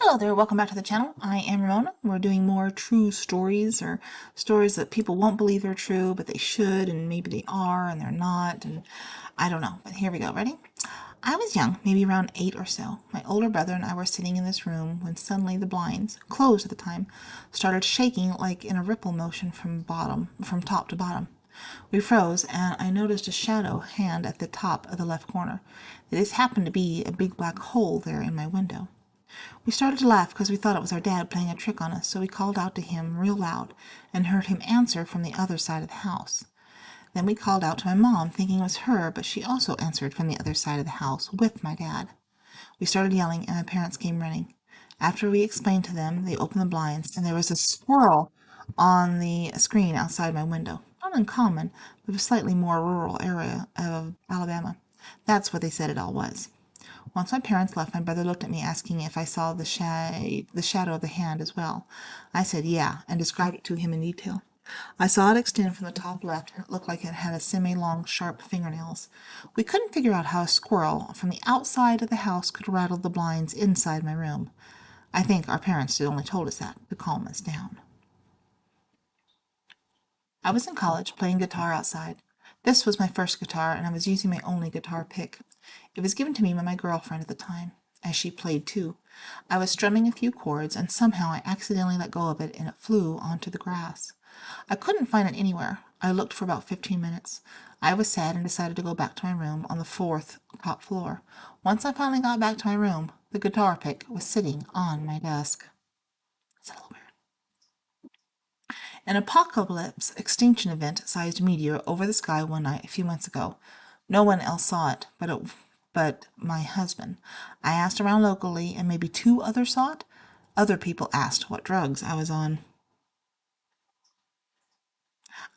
Hello there, welcome back to the channel. I am Ramona. We're doing more true stories, or stories that people won't believe are true, but they should, and maybe they are, and they're not, and I don't know. But here we go. Ready? I was young, maybe around 8 or so. My older brother and I were sitting in this room when suddenly the blinds, closed at the time, started shaking like in a ripple motion from top to bottom. We froze, and I noticed a shadow hand at the top of the left corner. There just happened to be a big black hole there in my window. We started to laugh because we thought it was our dad playing a trick on us, so we called out to him real loud and heard him answer from the other side of the house. Then we called out to my mom, thinking it was her, but she also answered from the other side of the house with my dad. We started yelling, and my parents came running. After we explained to them, they opened the blinds, and there was a squirrel on the screen outside my window. Not uncommon, but a slightly more rural area of Alabama. That's what they said it all was. Once my parents left, my brother looked at me, asking if I saw the shadow of the hand as well. I said yeah, and described it to him in detail. I saw it extend from the top left, and it looked like it had a semi-long, sharp fingernails. We couldn't figure out how a squirrel from the outside of the house could rattle the blinds inside my room. I think our parents had only told us that to calm us down. I was in college playing guitar outside. This was my first guitar, and I was using my only guitar pick. It was given to me by my girlfriend at the time, as she played too. I was strumming a few chords, and somehow I accidentally let go of it, and it flew onto the grass. I couldn't find it anywhere. I looked for about 15 minutes. I was sad and decided to go back to my room on the fourth top floor. Once I finally got back to my room, the guitar pick was sitting on my desk. It's a little weird. An apocalypse extinction event sized meteor over the sky one night a few months ago. No one else saw it, but my husband. I asked around locally, and maybe 2 others saw it. Other people asked what drugs I was on.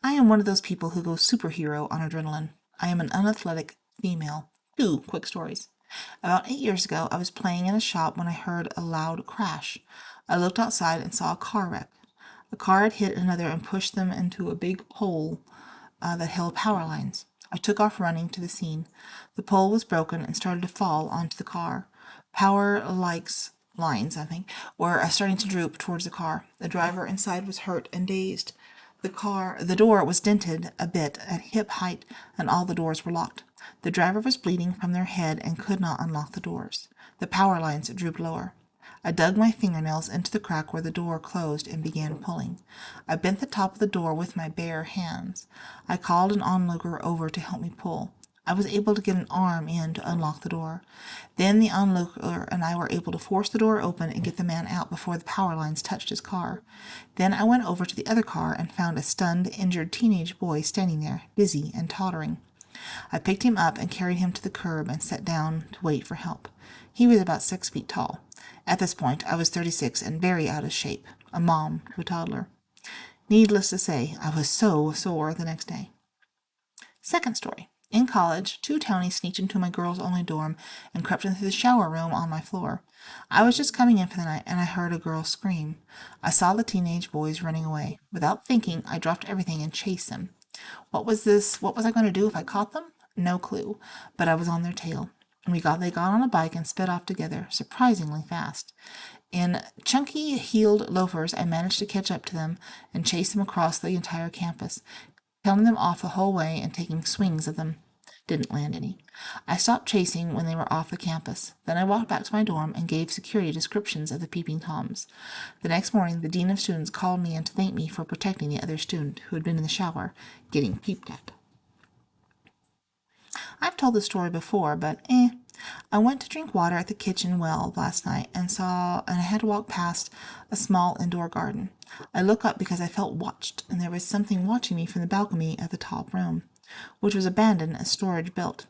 I am one of those people who go superhero on adrenaline. I am an unathletic female. 2 quick stories. About 8 years ago, I was playing in a shop when I heard a loud crash. I looked outside and saw a car wreck. A car had hit another and pushed them into a big pole that held power lines. I took off running to the scene. The pole was broken and started to fall onto the car. Power likes lines, I think, were starting to droop towards the car. The driver inside was hurt and dazed. The door was dented a bit at hip height, and all the doors were locked. The driver was bleeding from their head and could not unlock the doors. The power lines drooped lower. I dug my fingernails into the crack where the door closed and began pulling. I bent the top of the door with my bare hands. I called an onlooker over to help me pull. I was able to get an arm in to unlock the door. Then the onlooker and I were able to force the door open and get the man out before the power lines touched his car. Then I went over to the other car and found a stunned, injured teenage boy standing there, dizzy and tottering. I picked him up and carried him to the curb and sat down to wait for help. He was about 6 feet tall. At this point, I was 36 and very out of shape, a mom to a toddler. Needless to say, I was so sore the next day. Second story. In college, 2 townies sneaked into my girls-only dorm and crept into the shower room on my floor. I was just coming in for the night, and I heard a girl scream. I saw the teenage boys running away. Without thinking, I dropped everything and chased them. What was I going to do if I caught them? No clue, but I was on their tail. They got on a bike and sped off together, surprisingly fast. In chunky-heeled loafers, I managed to catch up to them and chase them across the entire campus, telling them off the whole way and taking swings at them. Didn't land any. I stopped chasing when they were off the campus. Then I walked back to my dorm and gave security descriptions of the peeping Toms. The next morning, the dean of students called me in to thank me for protecting the other student who had been in the shower, getting peeped at. I've told this story before, but I went to drink water at the kitchen well last night and I had to walk past a small indoor garden. I looked up because I felt watched, and there was something watching me from the balcony at the top room, which was abandoned as storage built.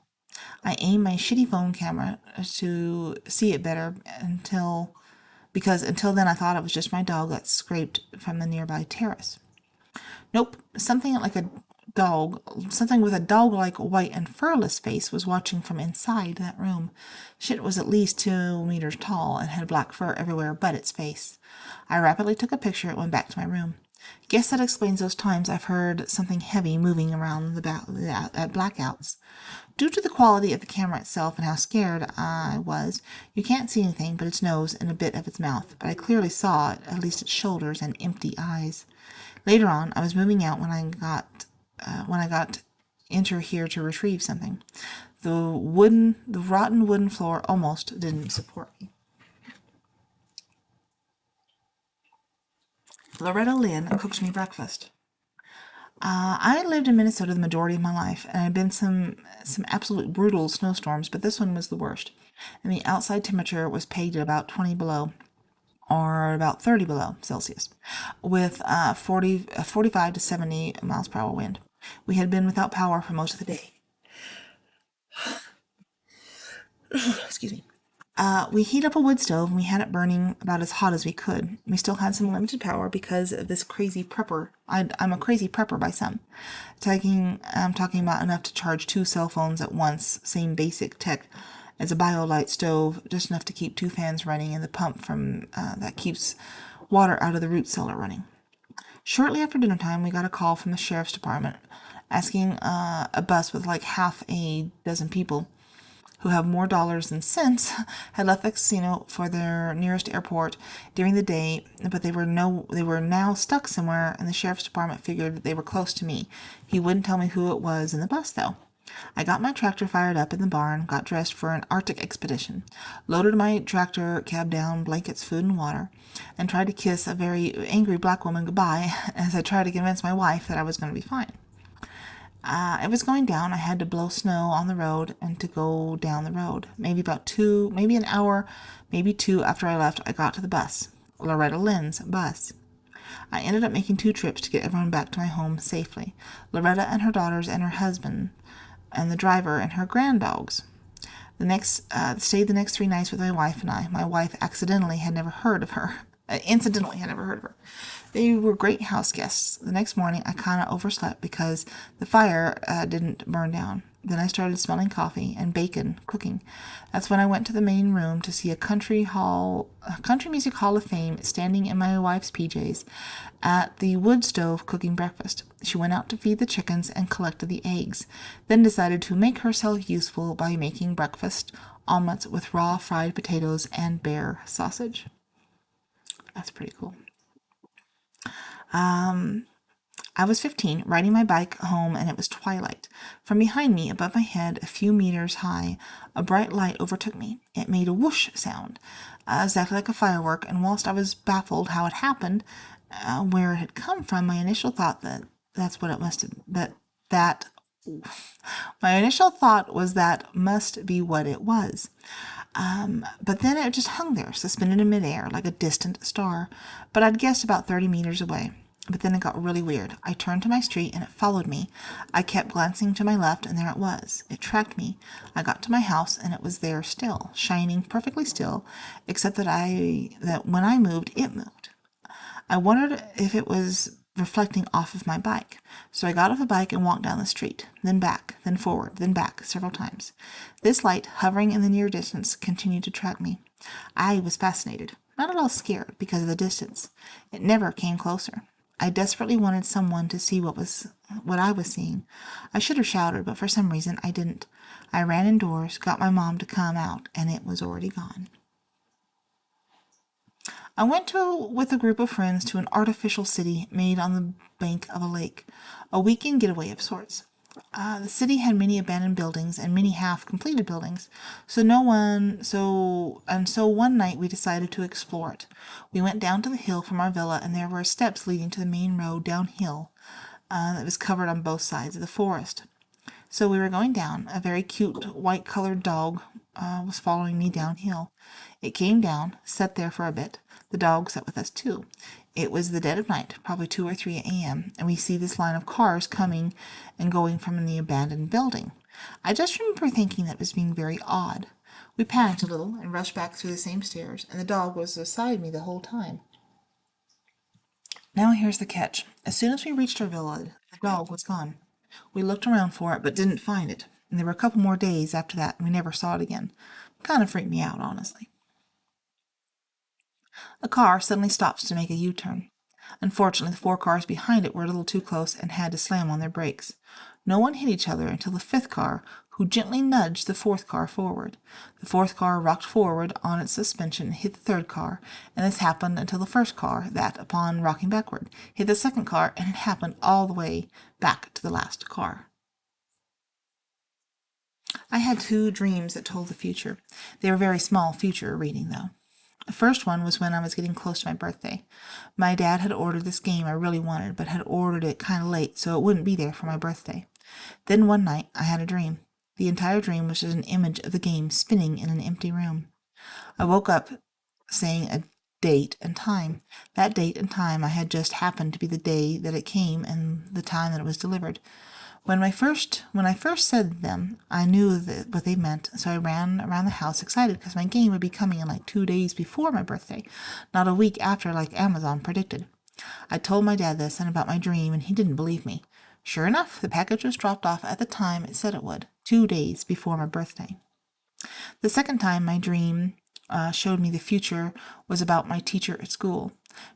I aimed my shitty phone camera to see it better because until then I thought it was just my dog that scraped from the nearby terrace. Nope, something with a dog-like white and furless face was watching from inside that room. Shit was at least 2 meters tall and had black fur everywhere but its face. I rapidly took a picture and went back to my room. Guess that explains those times I've heard something heavy moving around at blackouts. Due to the quality of the camera itself and how scared I was, you can't see anything but its nose and a bit of its mouth, but I clearly saw it, at least its shoulders and empty eyes. Later on, I was moving out when I got enter here to retrieve something. The rotten wooden floor almost didn't support me. Loretta Lynn cooked me breakfast. I lived in Minnesota the majority of my life, and I've been some absolute brutal snowstorms, but this one was the worst. And the outside temperature was pegged at about 20 below, or about 30 below Celsius, with 45 to 70 miles per hour wind. We had been without power for most of the day. Excuse me. We heat up a wood stove and we had it burning about as hot as we could. We still had some limited power because of this crazy prepper. I'm a crazy prepper by some. I'm talking about enough to charge 2 cell phones at once, same basic tech as a BioLite stove, just enough to keep 2 fans running and the pump from that keeps water out of the root cellar running. Shortly after dinner time, we got a call from the sheriff's department asking a bus with like half a dozen people who have more dollars than cents, had left the casino for their nearest airport during the day, but they were now stuck somewhere, and the sheriff's department figured that they were close to me. He wouldn't tell me who it was in the bus, though. I got my tractor fired up in the barn, got dressed for an Arctic expedition, loaded my tractor cab down, blankets, food, and water, and tried to kiss a very angry black woman goodbye as I tried to convince my wife that I was going to be fine. It was going down. I had to blow snow on the road and to go down the road. Maybe an hour, maybe 2 after I left, I got to the bus. Loretta Lynn's bus. I ended up making 2 trips to get everyone back to my home safely. Loretta and her daughters and her husband, and the driver and her granddogs. Stayed the next 3 nights with my wife and I. My wife accidentally had never heard of her. Incidentally had never heard of her. They were great house guests. The next morning, I kind of overslept because the fire didn't burn down. Then I started smelling coffee and bacon cooking. That's when I went to the main room to see a country music hall of fame standing in my wife's PJs at the wood stove cooking breakfast. She went out to feed the chickens and collected the eggs, then decided to make herself useful by making breakfast omelets with raw fried potatoes and bear sausage. That's pretty cool. I was 15, riding my bike home, and it was twilight. From behind me, above my head, a few meters high, a bright light overtook me. It made a whoosh sound, exactly like a firework, and whilst I was baffled how it happened, where it had come from, my initial thought my initial thought was that must be what it was. But then it just hung there, suspended in midair, like a distant star. But I'd guessed about 30 meters away. But then it got really weird. I turned to my street and it followed me. I kept glancing to my left and there it was. It tracked me. I got to my house and it was there still, shining perfectly still, except that when I moved, it moved. I wondered if it was reflecting off of my bike. So I got off the bike and walked down the street, then back, then forward, then back several times. This light, hovering in the near distance, continued to track me. I was fascinated, not at all scared because of the distance. It never came closer. I desperately wanted someone to see what I was seeing. I should have shouted, but for some reason I didn't. I ran indoors, got my mom to come out, and it was already gone. I went with a group of friends to an artificial city made on the bank of a lake, a weekend getaway of sorts. The city had many abandoned buildings and many half-completed buildings, so one night we decided to explore it. We went down to the hill from our villa, and there were steps leading to the main road downhill that was covered on both sides of the forest. So we were going down. A very cute white-colored dog was following me downhill. It came down, sat there for a bit. The dog sat with us too. It was the dead of night, probably 2 or 3 a.m., and we see this line of cars coming and going from the abandoned building. I just remember thinking that was being very odd. We panicked a little and rushed back through the same stairs, and the dog was beside me the whole time. Now here's the catch. As soon as we reached our villa, the dog was gone. We looked around for it, but didn't find it, and there were a couple more days after that, and we never saw it again. Kind of freaked me out, honestly. A car suddenly stops to make a U-turn. Unfortunately, the four cars behind it were a little too close and had to slam on their brakes. No one hit each other until the fifth car, who gently nudged the fourth car forward. The fourth car rocked forward on its suspension and hit the third car, and this happened until the first car, that, upon rocking backward, hit the second car, and it happened all the way back to the last car. I had two dreams that told the future. They were very small future reading, though. The first one was when I was getting close to my birthday. My dad had ordered this game I really wanted, but had ordered it kind of late, so it wouldn't be there for my birthday. Then one night I had a dream. The entire dream was just an image of the game spinning in an empty room. I woke up saying a date and time. That date and time I had just happened to be the day that it came and the time that it was delivered. When I first said them, I knew what they meant, so I ran around the house excited because my game would be coming in like 2 days before my birthday, not a week after like Amazon predicted. I told my dad this and about my dream, and he didn't believe me. Sure enough, the package was dropped off at the time it said it would, 2 days before my birthday. The second time my dream showed me the future was about my teacher at school.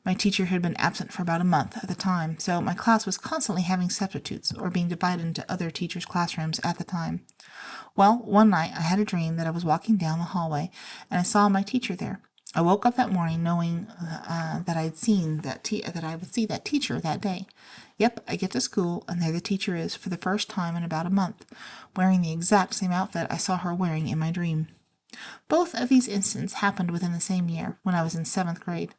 My teacher had been absent for about a month at the time, so my class was constantly having substitutes or being divided into other teachers' classrooms at the time. Well, one night I had a dream that I was walking down the hallway and I saw my teacher there. I woke up that morning knowing that I would see that teacher that day. Yep, I get to school and there the teacher is for the first time in about a month, wearing the exact same outfit I saw her wearing in my dream. Both of these incidents happened within the same year, when I was in 7th grade.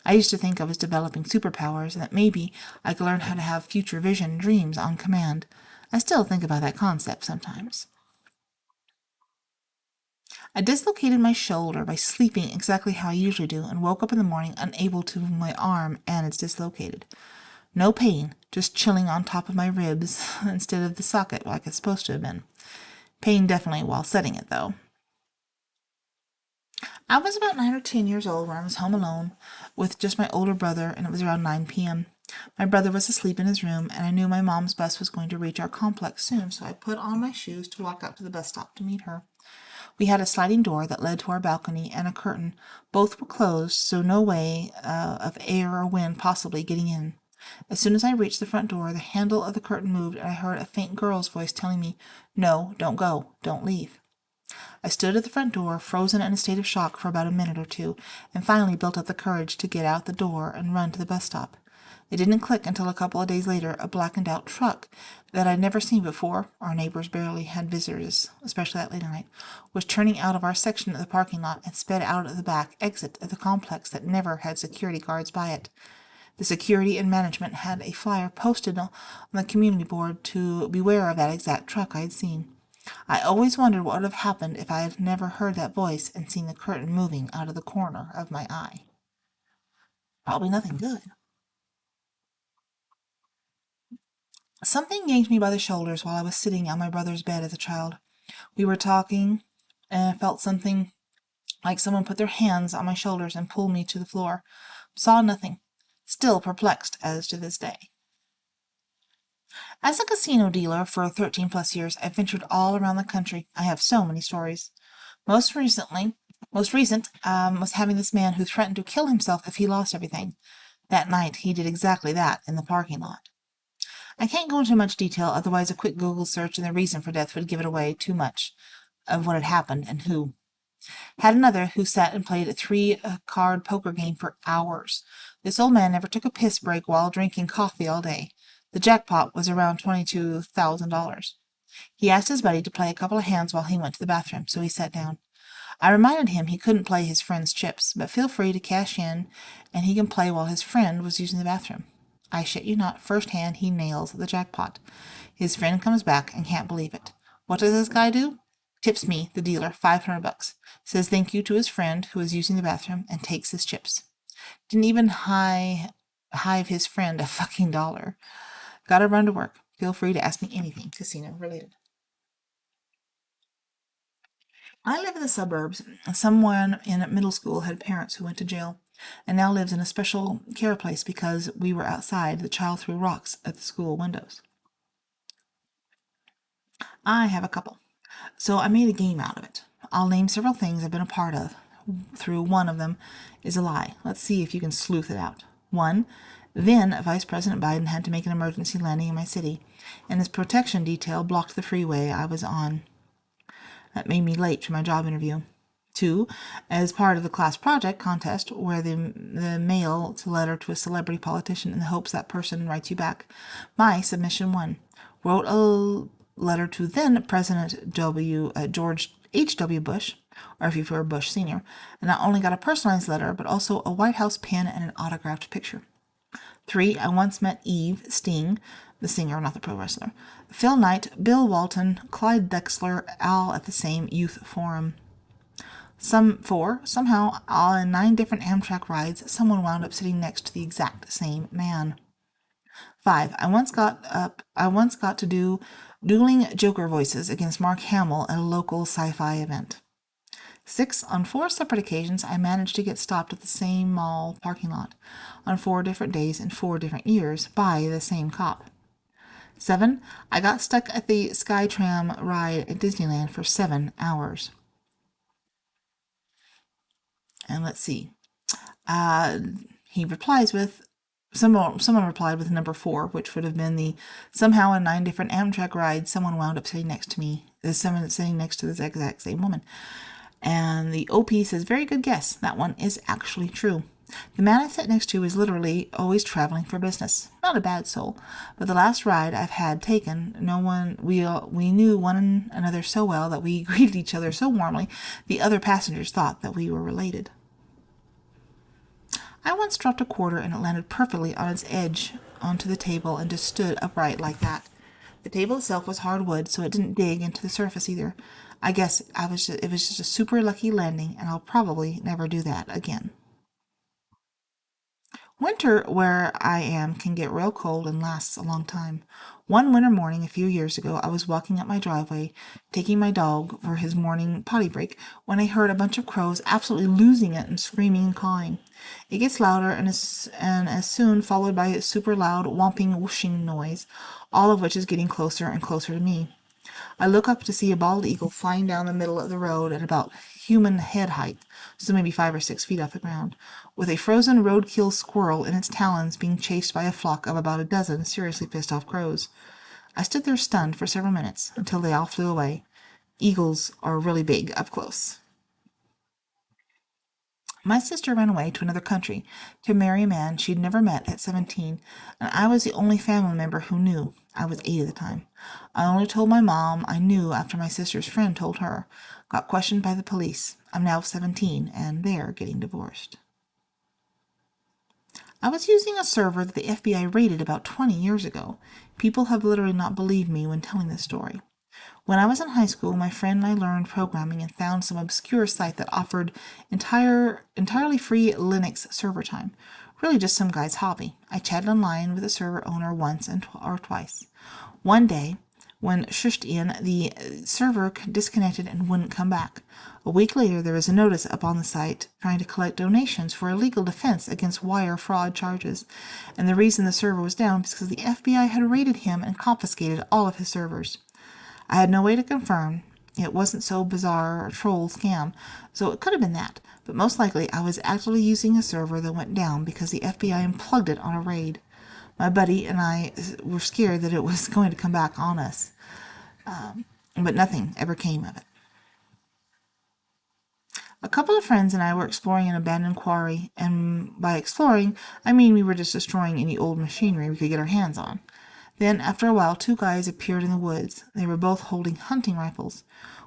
I used to think I was developing superpowers and that maybe I could learn how to have future vision dreams on command. I still think about that concept sometimes. I dislocated my shoulder by sleeping exactly how I usually do and woke up in the morning unable to move my arm and it's dislocated. No pain, just chilling on top of my ribs instead of the socket like it's supposed to have been. Pain definitely while setting it, though. I was about 9 or 10 years old when I was home alone with just my older brother, and it was around 9 p.m. My brother was asleep in his room, and I knew my mom's bus was going to reach our complex soon, so I put on my shoes to walk out to the bus stop to meet her. We had a sliding door that led to our balcony and a curtain. Both were closed, so no way of air or wind possibly getting in. As soon as I reached the front door, the handle of the curtain moved, and I heard a faint girl's voice telling me, "No, don't go, don't leave." I stood at the front door, frozen in a state of shock for about a minute or two, and finally built up the courage to get out the door and run to the bus stop. It didn't click until a couple of days later a blackened out truck that I'd never seen before, our neighbors barely had visitors, especially that late at night, was turning out of our section of the parking lot and sped out of the back exit of the complex that never had security guards by it. The security and management had a flyer posted on the community board to beware of that exact truck I had seen. I always wondered what would have happened if I had never heard that voice and seen the curtain moving out of the corner of my eye. Probably nothing good. Something yanked me by the shoulders while I was sitting on my brother's bed as a child. We were talking, and I felt something like someone put their hands on my shoulders and pulled me to the floor. Saw nothing. Still perplexed as to this day. As a casino dealer for 13+ years, I've ventured all around the country. I have so many stories. Most recent was having this man who threatened to kill himself if he lost everything. That night he did exactly that in the parking lot. I can't go into much detail, otherwise a quick Google search and the reason for death would give it away too much of what had happened and who. Had another who sat and played a three-card poker game for hours. This old man never took a piss break while drinking coffee all day. The jackpot was around $22,000. He asked his buddy to play a couple of hands while he went to the bathroom, so he sat down. I reminded him he couldn't play his friend's chips, but feel free to cash in, and he can play while his friend was using the bathroom. I shit you not, first hand he nails the jackpot. His friend comes back and can't believe it. What does this guy do? Tips me, the dealer, $500. Says thank you to his friend who was using the bathroom and takes his chips. Didn't even hive his friend a fucking dollar. Gotta run to work. Feel free to ask me anything casino related. I live in the suburbs. Someone in middle school had parents who went to jail and now lives in a special care place because we were outside. The child threw rocks at the school windows. I have a couple. So I made a game out of it. I'll name several things I've been a part of. Through one of them is a lie. Let's see if you can sleuth it out. 1. Then, Vice President Biden had to make an emergency landing in my city, and his protection detail blocked the freeway I was on. That made me late for my job interview. 2. As part of the class project contest, where the mail a letter to a celebrity politician in the hopes that person writes you back, my submission won. Wrote a letter to then President George H.W. Bush, or if you prefer Bush Sr., and not only got a personalized letter, but also a White House pin and an autographed picture. 3. I once met Eve Sting, the singer, not the pro wrestler, Phil Knight, Bill Walton, Clyde Drexler, all at the same youth forum. 4. Somehow, in 9 different Amtrak rides, someone wound up sitting next to the exact same man. 5. I once got to do dueling Joker voices against Mark Hamill at a local sci-fi event. 6. On 4 separate occasions, I managed to get stopped at the same mall parking lot on 4 different days in 4 different years by the same cop. 7. I got stuck at the Skytram ride at Disneyland for 7 hours. And let's see. He replies with, someone replied with number 4, which would have been the somehow in 9 different Amtrak rides, someone wound up sitting next to me. There's someone sitting next to this exact same woman. And the OP says, very good guess. That one is actually true. The man I sat next to is literally always traveling for business. Not a bad soul, but the last ride I've had taken, we knew one another so well that we greeted each other so warmly, the other passengers thought that we were related. I once dropped a quarter and it landed perfectly on its edge onto the table and just stood upright like that. The table itself was hard wood, so it didn't dig into the surface either. I guess it was just a super lucky landing, and I'll probably never do that again. Winter where I am can get real cold and lasts a long time. One winter morning a few years ago, I was walking up my driveway, taking my dog for his morning potty break, when I heard a bunch of crows absolutely losing it and screaming and cawing. It gets louder and as soon followed by a super loud whomping whooshing noise, all of which is getting closer and closer to me. I look up to see a bald eagle flying down the middle of the road at about human head height, so maybe 5 or 6 feet off the ground, with a frozen roadkill squirrel in its talons being chased by a flock of about a dozen seriously pissed off crows. I stood there stunned for several minutes, until they all flew away. Eagles are really big up close. My sister ran away to another country to marry a man she'd never met at 17, and I was the only family member who knew. I was 8 at the time. I only told my mom I knew after my sister's friend told her. Got questioned by the police. I'm now 17, and they're getting divorced. I was using a server that the FBI raided about 20 years ago. People have literally not believed me when telling this story. When I was in high school, my friend and I learned programming and found some obscure site that offered entirely free Linux server time. Really just some guy's hobby. I chatted online with the server owner once or twice. One day, when shushed in, the server disconnected and wouldn't come back. A week later, there was a notice up on the site trying to collect donations for a legal defense against wire fraud charges. And the reason the server was down was because the FBI had raided him and confiscated all of his servers. I had no way to confirm. It wasn't so bizarre a troll scam, so it could have been that. But most likely I was actually using a server that went down because the FBI unplugged it on a raid. My buddy and I were scared that it was going to come back on us. But nothing ever came of it. A couple of friends and I were exploring an abandoned quarry, and by exploring, I mean we were just destroying any old machinery we could get our hands on. Then, after a while, 2 guys appeared in the woods. They were both holding hunting rifles.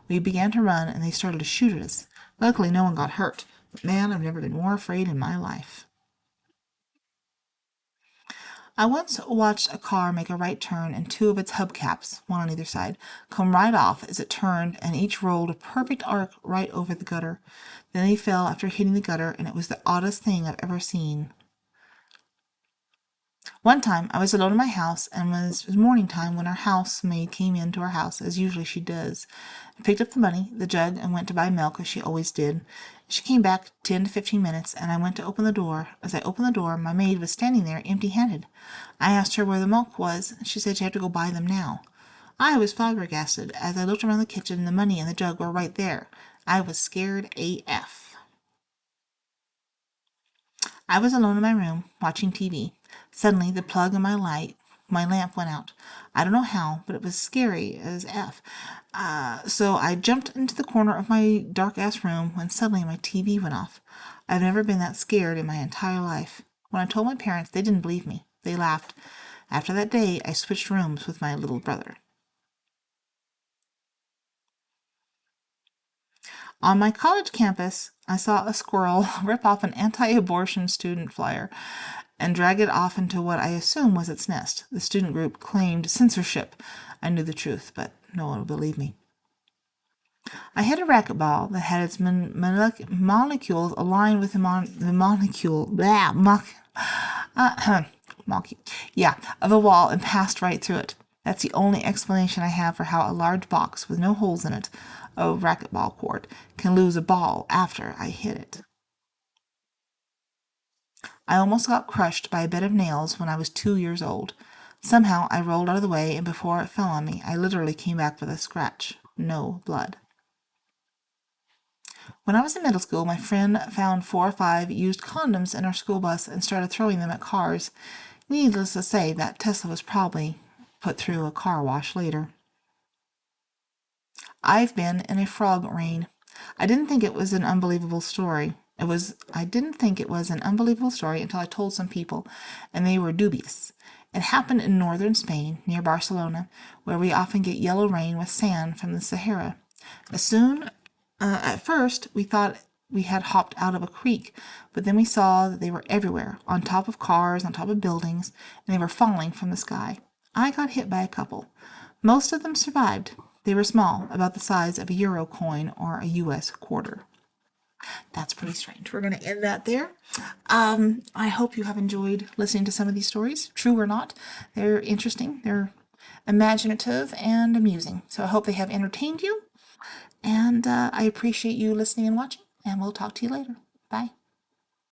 We began to run, and they started to shoot at us. Luckily, no one got hurt. But man, I've never been more afraid in my life. I once watched a car make a right turn and 2 of its hubcaps, one on either side, come right off as it turned, and each rolled a perfect arc right over the gutter. Then they fell after hitting the gutter, and it was the oddest thing I've ever seen. One time I was alone in my house, and it was morning time when our housemaid came into our house, as usually she does, and picked up the money, the jug, and went to buy milk, as she always did. She came back 10 to 15 minutes, and I went to open the door. As I opened the door, my maid was standing there, empty-handed. I asked her where the milk was, and she said she had to go buy them now. I was flabbergasted. As I looked around the kitchen, the money and the jug were right there. I was scared AF. I was alone in my room, watching TV. Suddenly, the plug in my lamp went out. I don't know how, but it was scary as F. So I jumped into the corner of my dark ass room when suddenly my TV went off. I've never been that scared in my entire life. When I told my parents, they didn't believe me. They laughed. After that day, I switched rooms with my little brother. On my college campus, I saw a squirrel rip off an anti abortion student flyer and drag it off into what I assume was its nest. The student group claimed censorship. I knew the truth, but no one would believe me. I hit a racquetball that had its molecules aligned with the molecule, blah, yeah, of a wall and passed right through it. That's the only explanation I have for how a large box with no holes in it, a racquetball court, can lose a ball after I hit it. I almost got crushed by a bed of nails when I was 2 years old. Somehow I rolled out of the way, and before it fell on me, I literally came back with a scratch. No blood. When I was in middle school, my friend found 4 or 5 used condoms in our school bus and started throwing them at cars. Needless to say, that Tesla was probably put through a car wash later. I've been in a frog rain. I didn't think it was an unbelievable story. I didn't think it was an unbelievable story until I told some people, and they were dubious. It happened in northern Spain, near Barcelona, where we often get yellow rain with sand from the Sahara. At first, we thought we had hopped out of a creek, but then we saw that they were everywhere, on top of cars, on top of buildings, and they were falling from the sky. I got hit by a couple. Most of them survived. They were small, about the size of a euro coin or a US quarter. That's pretty strange. We're going to end that there. I hope you have enjoyed listening to some of these stories, true or not. They're interesting, they're imaginative, and amusing. So I hope they have entertained you. And I appreciate you listening and watching, and we'll talk to you later. Bye.